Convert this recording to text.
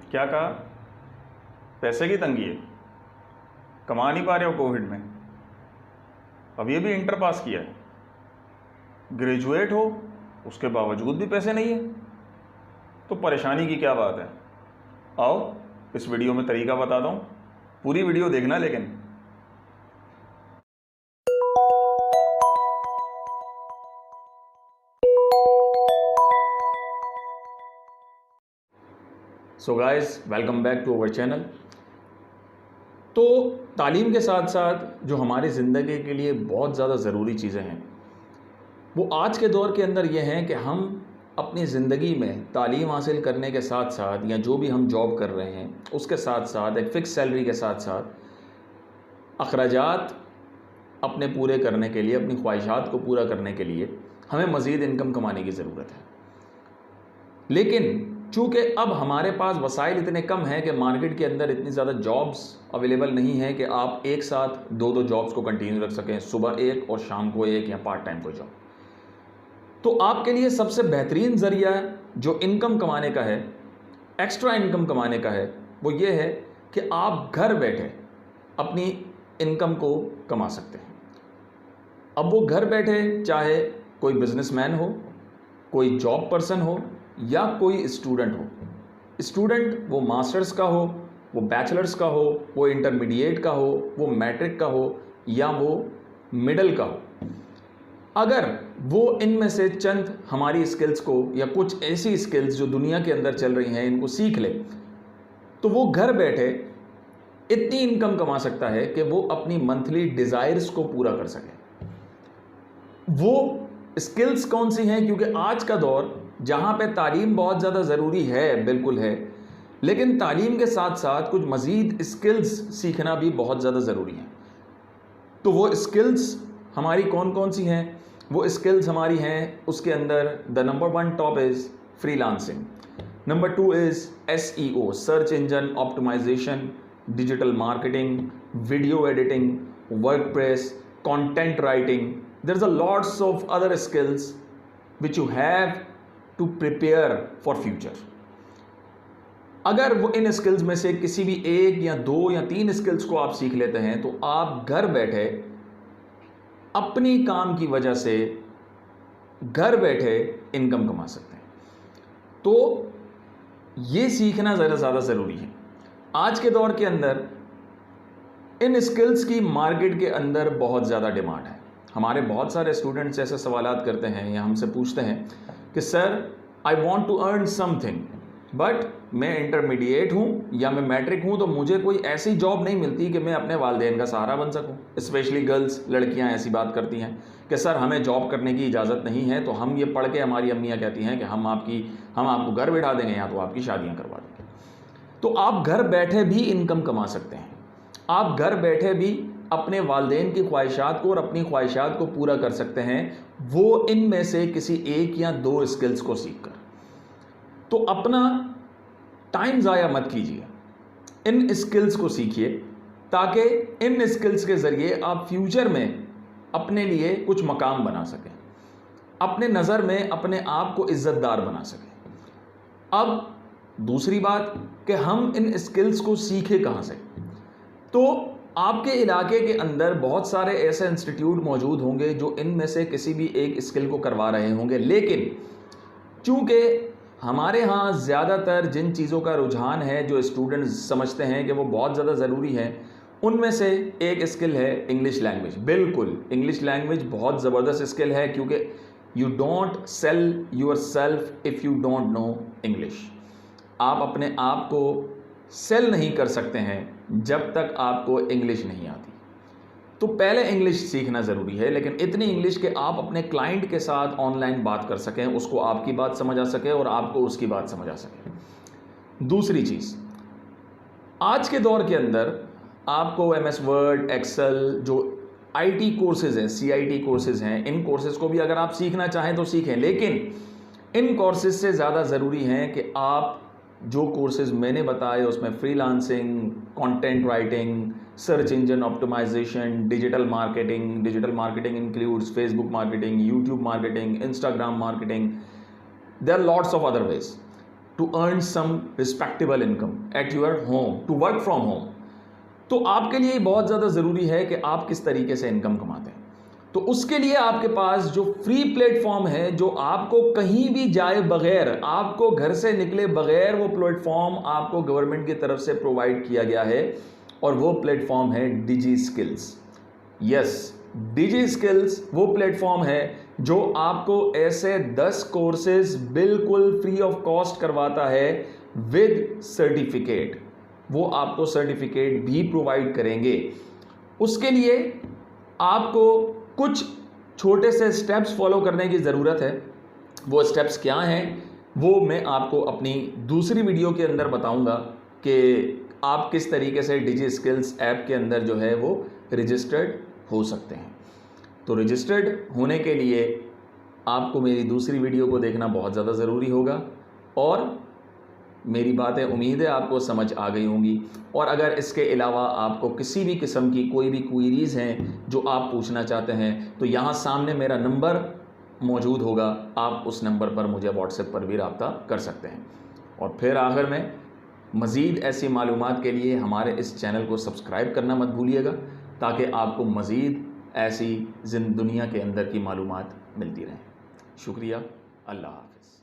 क्या कहा? पैसे की तंगी है, कमा नहीं पा रहे हो कोविड में। अब ये भी इंटर पास किया है, ग्रेजुएट हो, उसके बावजूद भी पैसे नहीं है, तो परेशानी की क्या बात है। आओ इस वीडियो में तरीका बताता हूँ, पूरी वीडियो देखना। लेकिन so guys, welcome back to our channel. तो तालीम के साथ साथ जो हमारी ज़िंदगी के लिए बहुत ज़्यादा ज़रूरी चीज़ें हैं, वो आज के दौर के अंदर ये हैं कि हम अपनी ज़िंदगी में तालीम हासिल करने के साथ साथ या जो भी हम जॉब कर रहे हैं उसके साथ साथ एक फ़िक्स सैलरी के साथ साथ अखराजात अपने पूरे करने के लिए, अपनी ख्वाहिशात को पूरा करने के लिए हमें मज़ीद इनकम कमाने की ज़रूरत है। लेकिन चूँकि अब हमारे पास वसाइल इतने कम हैं कि मार्केट के अंदर इतनी ज़्यादा जॉब्स अवेलेबल नहीं है कि आप एक साथ दो जॉब्स को कंटिन्यू रख सकें, सुबह एक और शाम को एक या पार्ट टाइम कोई जॉब। तो आपके लिए सबसे बेहतरीन ज़रिया जो इनकम कमाने का है, एक्स्ट्रा इनकम कमाने का है, वो ये है कि आप घर बैठे अपनी इनकम को कमा सकते हैं। अब वो घर बैठे चाहे कोई बिजनेसमैन हो, कोई जॉब पर्सन हो या कोई स्टूडेंट हो। स्टूडेंट वो मास्टर्स का हो, वो बैचलर्स का हो, वो इंटरमीडिएट का हो, वो मैट्रिक का हो या वो मिडिल का हो। अगर वो इनमें से चंद हमारी स्किल्स को या कुछ ऐसी स्किल्स जो दुनिया के अंदर चल रही हैं इनको सीख ले, तो वो घर बैठे इतनी इनकम कमा सकता है कि वो अपनी मंथली डिज़ायर्स को पूरा कर सके। वो स्किल्स कौन सी हैं? क्योंकि आज का दौर जहाँ पे तालीम बहुत ज़्यादा ज़रूरी है, बिल्कुल है, लेकिन तालीम के साथ साथ कुछ मज़ीद स्किल्स सीखना भी बहुत ज़्यादा ज़रूरी है। तो वो स्किल्स हमारी कौन कौन सी हैं? वो स्किल्स हमारी हैं, उसके अंदर the number 1 top is freelancing, number 2 is SEO, search engine optimisation, digital marketing, video editing, WordPress, content writing. There's a lots of other skills which you have to prepare for future. अगर वो इन skills में से किसी भी एक या दो या तीन स्किल्स को आप सीख लेते हैं तो आप घर बैठे अपनी काम की वजह से घर बैठे इनकम कमा सकते हैं। तो ये सीखना ज़्यादा ज़रूरी है। आज के दौर के अंदर इन स्किल्स की मार्केट के अंदर बहुत ज़्यादा डिमांड है। हमारे बहुत सारे स्टूडेंट्स ऐसे सवालात करते हैं या हमसे पूछते हैं कि sir I want to earn something, but मैं इंटरमीडिएट हूँ या मैं मैट्रिक हूँ, तो मुझे कोई ऐसी जॉब नहीं मिलती कि मैं अपने वालिदैन का सहारा बन सकूँ। स्पेशली गर्ल्स, लड़कियाँ ऐसी बात करती हैं कि सर हमें जॉब करने की इजाज़त नहीं है, तो हम ये पढ़ के, हमारी अम्मियाँ कहती हैं कि हम आपको घर बैठा देंगे या तो आपकी शादियाँ करवा देंगे। तो आप घर बैठे भी इनकम कमा सकते हैं। आप घर बैठे भी अपने वालिदैन की ख्वाहिशात को और अपनी ख्वाहिशात को पूरा कर सकते हैं, वो इनमें से किसी एक या दो स्किल्स को सीखकर। तो अपना टाइम ज़ाया मत कीजिए, इन स्किल्स को सीखिए ताकि इन स्किल्स के ज़रिए आप फ्यूचर में अपने लिए कुछ मकाम बना सकें, अपने नज़र में अपने आप को इज़्ज़तदार बना सकें। अब दूसरी बात कि हम इन स्किल्स को सीखे कहाँ से? तो आपके इलाके के अंदर बहुत सारे ऐसे इंस्टीट्यूट मौजूद होंगे जो इनमें से किसी भी एक स्किल को करवा रहे होंगे, लेकिन चूंकि हमारे यहाँ ज़्यादातर जिन चीज़ों का रुझान है, जो स्टूडेंट्स समझते हैं कि वो बहुत ज़्यादा ज़रूरी है, उनमें से एक स्किल है इंग्लिश लैंग्वेज। बिल्कुल, इंग्लिश लैंग्वेज बहुत ज़बरदस्त स्किल है, क्योंकि you don't sell your self if you don't know English. आप अपने आप को सेल नहीं कर सकते हैं जब तक आपको इंग्लिश नहीं आती। तो पहले इंग्लिश सीखना ज़रूरी है, लेकिन इतनी इंग्लिश कि आप अपने क्लाइंट के साथ ऑनलाइन बात कर सकें, उसको आपकी बात समझ आ सके और आपको उसकी बात समझ आ सके। दूसरी चीज़, आज के दौर के अंदर आपको MS वर्ड, एक्सेल, जो IT कोर्सेज़ हैं, CIT कोर्सेज़ हैं, इन कोर्सेज़ को भी अगर आप सीखना चाहें तो सीखें, लेकिन इन कोर्सेज़ से ज़्यादा ज़रूरी हैं कि आप जो कोर्सेज़ मैंने बताए उसमें freelancing, content writing, search engine optimisation, digital marketing includes Facebook marketing, YouTube marketing, Instagram marketing, there are lots of other ways. To earn some respectable income at your home, to work from home, तो आपके लिए बहुत ज़्यादा ज़रूरी है कि आप किस तरीके से इनकम कमाते हैं। तो उसके लिए आपके पास जो फ्री प्लेटफॉर्म है, जो आपको कहीं भी जाए बगैर, आपको घर से निकले बगैर वो प्लेटफॉर्म आपको गवर्नमेंट की तरफ से प्रोवाइड किया गया है, और वो प्लेटफॉर्म है डिजी स्किल्स। यस, डिजी स्किल्स वो प्लेटफॉर्म है जो आपको ऐसे 10 कोर्सेज बिल्कुल फ्री ऑफ कॉस्ट करवाता है विद सर्टिफिकेट। वो आपको सर्टिफिकेट भी प्रोवाइड करेंगे। उसके लिए आपको कुछ छोटे से स्टेप्स फॉलो करने की ज़रूरत है। वो स्टेप्स क्या हैं वो मैं आपको अपनी दूसरी वीडियो के अंदर बताऊंगा कि आप किस तरीके से डिजी स्किल्स ऐप के अंदर जो है वो रजिस्टर्ड हो सकते हैं। तो रजिस्टर्ड होने के लिए आपको मेरी दूसरी वीडियो को देखना बहुत ज़्यादा ज़रूरी होगा, और मेरी बातें उम्मीद है आपको समझ आ गई होंगी। और अगर इसके अलावा आपको किसी भी किस्म की कोई भी क्वेरीज़ हैं जो आप पूछना चाहते हैं, तो यहाँ सामने मेरा नंबर मौजूद होगा, आप उस नंबर पर मुझे व्हाट्सएप पर भी रब्ता कर सकते हैं। और फिर आखिर में मज़ीद ऐसी मालूमात के लिए हमारे इस चैनल को सब्सक्राइब करना मत भूलिएगा, ताकि आपको मज़ीद ऐसी दुनिया के अंदर की मालूमात मिलती रहें। शुक्रिया, अल्लाह हाफ़िज़।